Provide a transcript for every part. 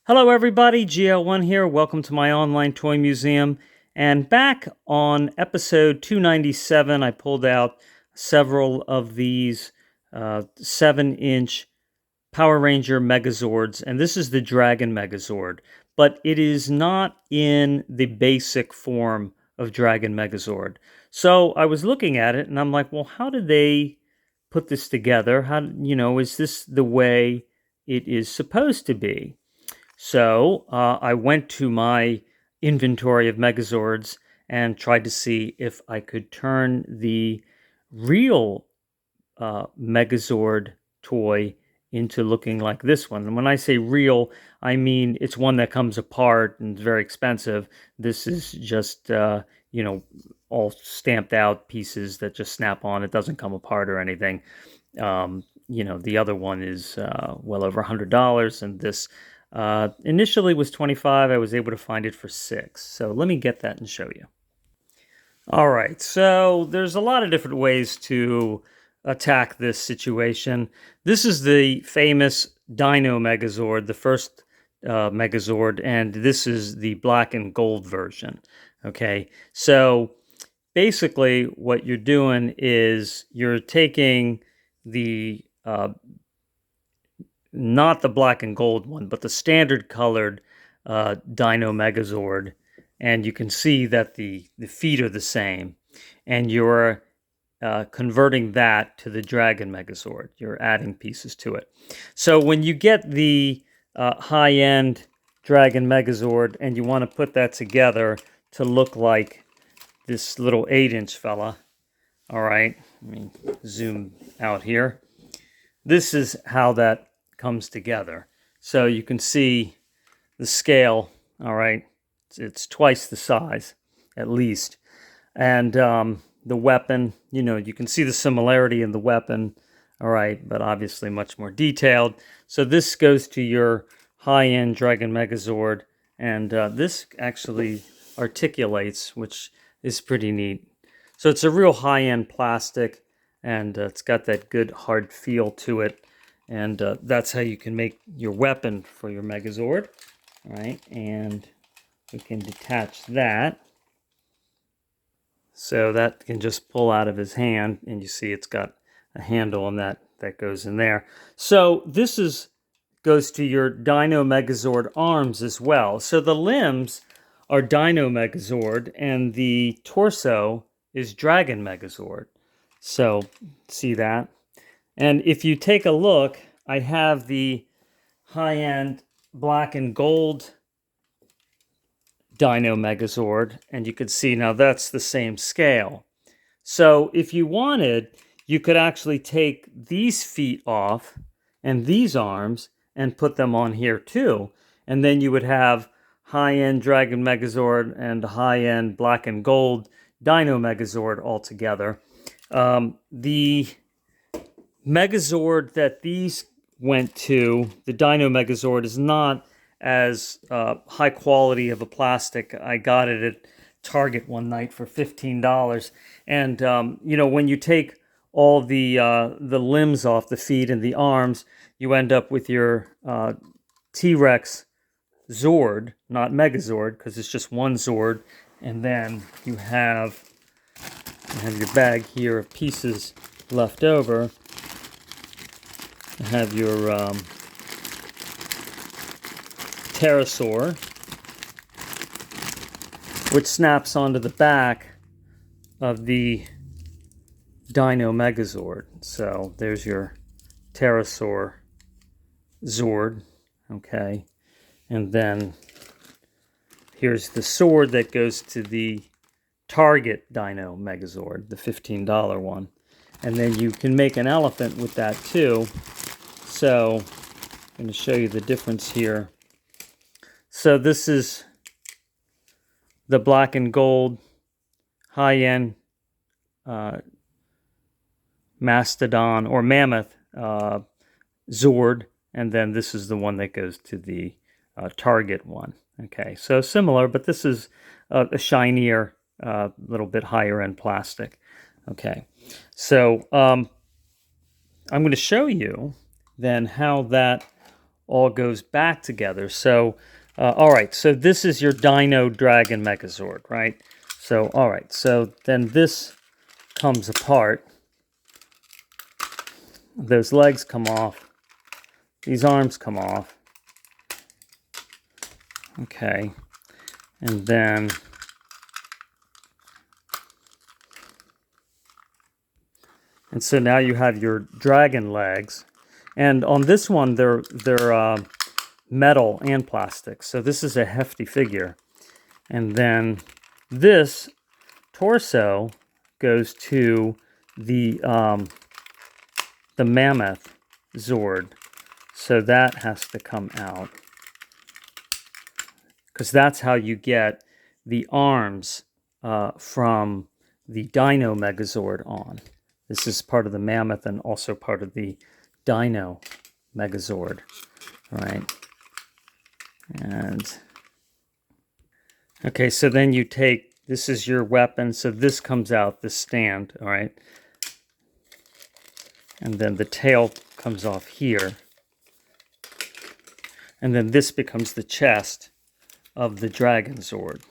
Hello everybody, GL1 here. Welcome to my online toy museum. And back on episode 297, I pulled out several of these 7-inch Power Ranger Megazords. And this is the Dragon Megazord. But it is not in the basic form of Dragon Megazord. So I was looking at it and I'm like, well, how did they put this together? Is this the way it is supposed to be? So I went to my inventory of Megazords and tried to see if I could turn the real Megazord toy into looking like this one. And when I say real, I mean it's one that comes apart and is very expensive. This is just, all stamped out pieces that just snap on. It doesn't come apart or anything. The other one is well over $100, and this initially was 25. I was able to find it for 6. So let me get that and show you. All right, so there's a lot of different ways to attack this situation. This is the famous Dino Megazord, the first Megazord, and this is the black and gold version. Okay, so basically what you're doing is you're taking the not the black and gold one, but the standard colored Dino Megazord, and you can see that the feet are the same, and you're converting that to the Dragon Megazord. You're adding pieces to it. So when you get the high-end Dragon Megazord and you want to put that together to look like this little 8-inch fella, all right, let me zoom out here. This is how that comes together. So you can see the scale, all right, it's twice the size, at least. And the weapon, you can see the similarity in the weapon, all right, but obviously much more detailed. So this goes to your high-end Dragon Megazord, and this actually articulates, which is pretty neat. So it's a real high-end plastic, and it's got that good hard feel to it. And that's how you can make your weapon for your Megazord. All right, and we can detach that. So that can just pull out of his hand, and you see it's got a handle, and that goes in there. So this goes to your Dino Megazord arms as well. So the limbs are Dino Megazord, and the torso is Dragon Megazord. So see that? And if you take a look, I have the high-end black and gold Dino Megazord, and you can see now that's the same scale. So if you wanted, you could actually take these feet off and these arms and put them on here too. And then you would have high-end Dragon Megazord and high-end black and gold Dino Megazord all together. The Megazord that these went to, the Dino Megazord, is not as high quality of a plastic. I got it at Target one night for $15. And, when you take all the limbs off the feet and the arms, you end up with your T-Rex Zord, not Megazord, because it's just one Zord. And then you have your bag here of pieces left over. Have your pterosaur, which snaps onto the back of the Dino Megazord. So there's your pterosaur Zord, okay? And then here's the sword that goes to the Target Dino Megazord, the $15 one. And then you can make an elephant with that too. So I'm going to show you the difference here. So this is the black and gold high-end mastodon or mammoth Zord, and then this is the one that goes to the Target one. Okay, so similar, but this is a shinier, little bit higher end plastic. Okay, so I'm going to show you then how that all goes back together. So, all right, so this is your Dino Dragon Megazord, right? So, all right, so then this comes apart. Those legs come off. These arms come off. Okay, and then so now you have your dragon legs, and on this one they're metal and plastic. So this is a hefty figure, and then this torso goes to the mammoth Zord. So that has to come out, because that's how you get the arms from the Dino Megazord on. This is part of the mammoth and also part of the Dino Megazord, right? And okay, so then you take, this is your weapon, so this comes out, this stand, all right? And then the tail comes off here. And then this becomes the chest of the Dragon Zord.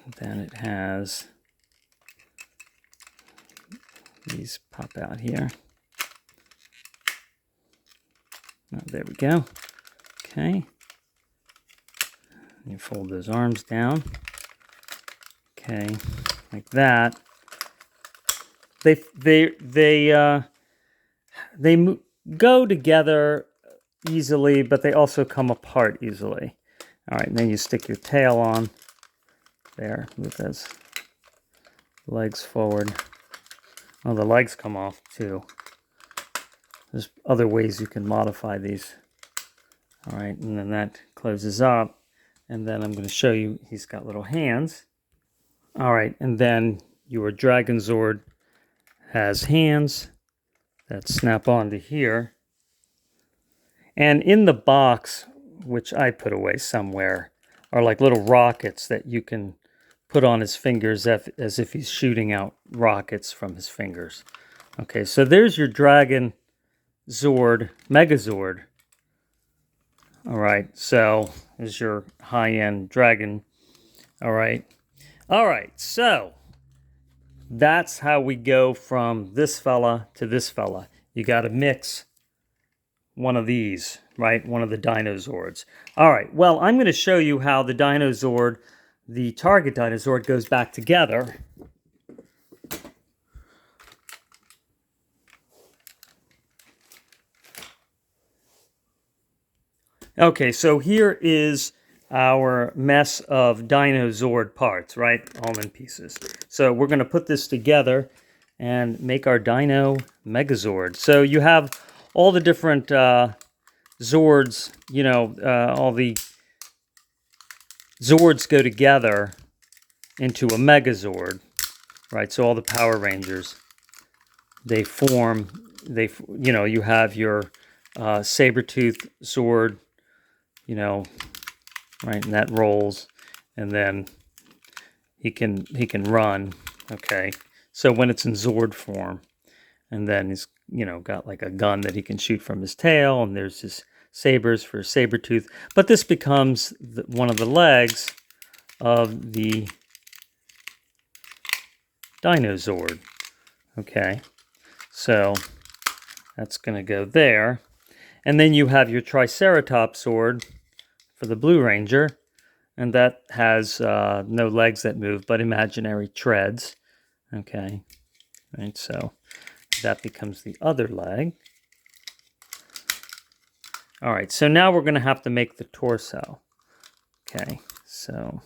And then it has, these pop out here. Oh, there we go. Okay. You fold those arms down. Okay, like that. They go together easily, but they also come apart easily. All right, and then you stick your tail on. There, move those legs forward. Oh, the legs come off too. There's other ways you can modify these. All right, and then that closes up. And then I'm going to show you, he's got little hands. All right, and then your Dragon Zord has hands that snap onto here. And in the box, which I put away somewhere, are like little rockets that you can put on his fingers as if he's shooting out rockets from his fingers. Okay, so there's your Dragon Zord, Megazord. All right, so is your high-end dragon. All right, so that's how we go from this fella to this fella. You got to mix one of these, right? One of the Dinozords. All right, well, I'm going to show you how the Dinozord, the target Dinozord, goes back together. Okay, so here is our mess of Dinozord parts, right? All in pieces. So we're going to put this together and make our Dino Megazord. So you have all the different Zords, you know, all the Zords go together into a Megazord, right? So all the Power Rangers, they form, you know, you have your saber-tooth Zord, you know, right, and that rolls, and then he can run. Okay, so when it's in Zord form, and then he's, you know, got like a gun that he can shoot from his tail, and there's his sabers for Sabretooth. But this becomes one of the legs of the Dino Zord. Okay, so that's going to go there. And then you have your Triceratops Zord for the Blue Ranger, and that has no legs that move, but imaginary treads. Okay, right, so that becomes the other leg. All right, so now we're going to have to make the torso. Okay, so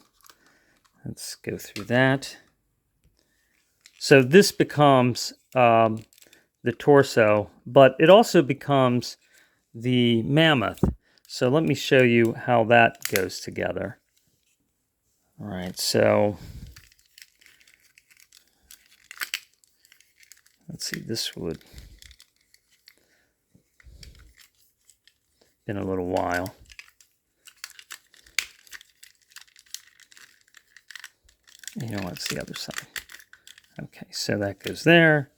let's go through that. So this becomes the torso, but it also becomes the mammoth. So let me show you how that goes together. All right, so let's see, this would been a little while. You know what's the other side? Okay, so that goes there.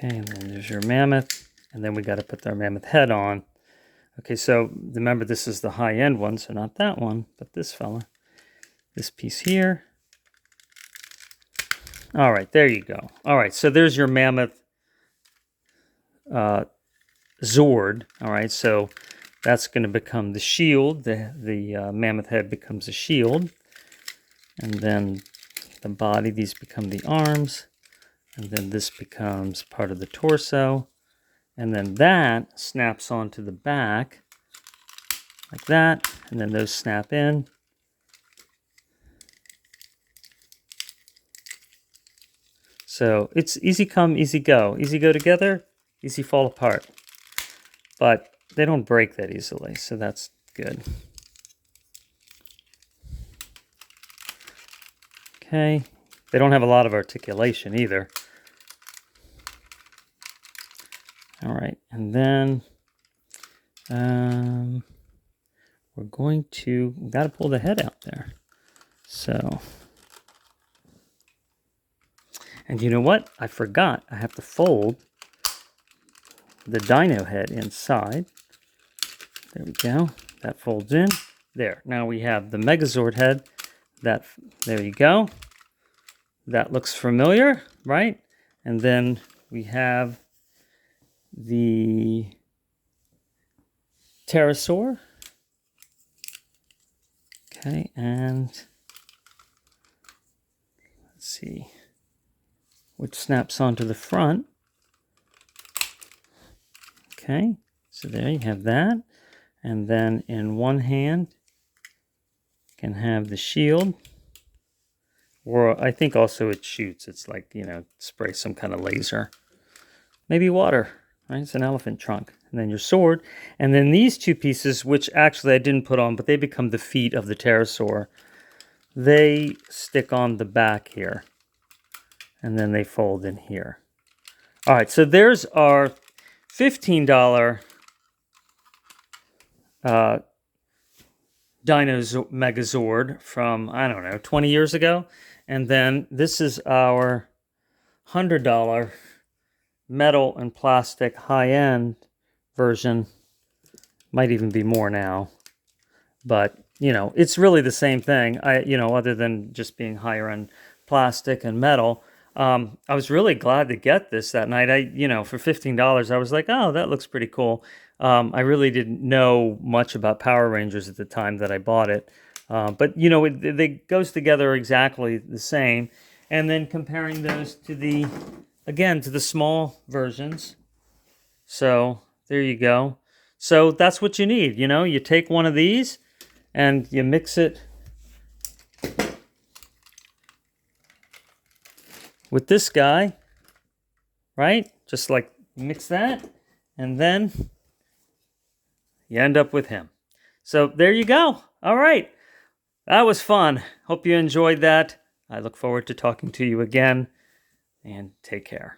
Okay, and then there's your mammoth. And then we got to put our mammoth head on. Okay, so remember this is the high-end one, so not that one, but this fella. This piece here. All right, there you go. All right, so there's your mammoth Zord. All right, so that's going to become the shield. The mammoth head becomes a shield. And then the body, these become the arms. And then this becomes part of the torso. And then that snaps onto the back like that. And then those snap in. So it's easy come, easy go. Easy go together, easy fall apart. But they don't break that easily, so that's good. Okay. They don't have a lot of articulation either. All right, and then we're going to, we got to pull the head out there. So, and you know what? I forgot. I have to fold the Dino head inside. There we go. That folds in. There. Now we have the Megazord head. That, there you go. That looks familiar, right? And then we have the pterosaur. Okay, and let's see, which snaps onto the front. Okay, so there you have that. And then in one hand, you can have the shield. Or I think also it shoots. It's like, you know, spray some kind of laser. Maybe water, right? It's an elephant trunk. And then your sword. And then these two pieces, which actually I didn't put on, but they become the feet of the pterosaur. They stick on the back here. And then they fold in here. All right, so there's our $15 Dino Megazord from, I don't know, 20 years ago. And then this is our $100 metal and plastic high-end version. Might even be more now. But, you know, it's really the same thing, other than just being higher end plastic and metal. I was really glad to get this that night. For $15, I was like, oh, that looks pretty cool. I really didn't know much about Power Rangers at the time that I bought it. But, it goes together exactly the same. And then comparing those to the small versions. So there you go. So that's what you need. You take one of these and you mix it with this guy, right? Just like mix that, and then you end up with him. So there you go. All right. That was fun. Hope you enjoyed that. I look forward to talking to you again, and take care.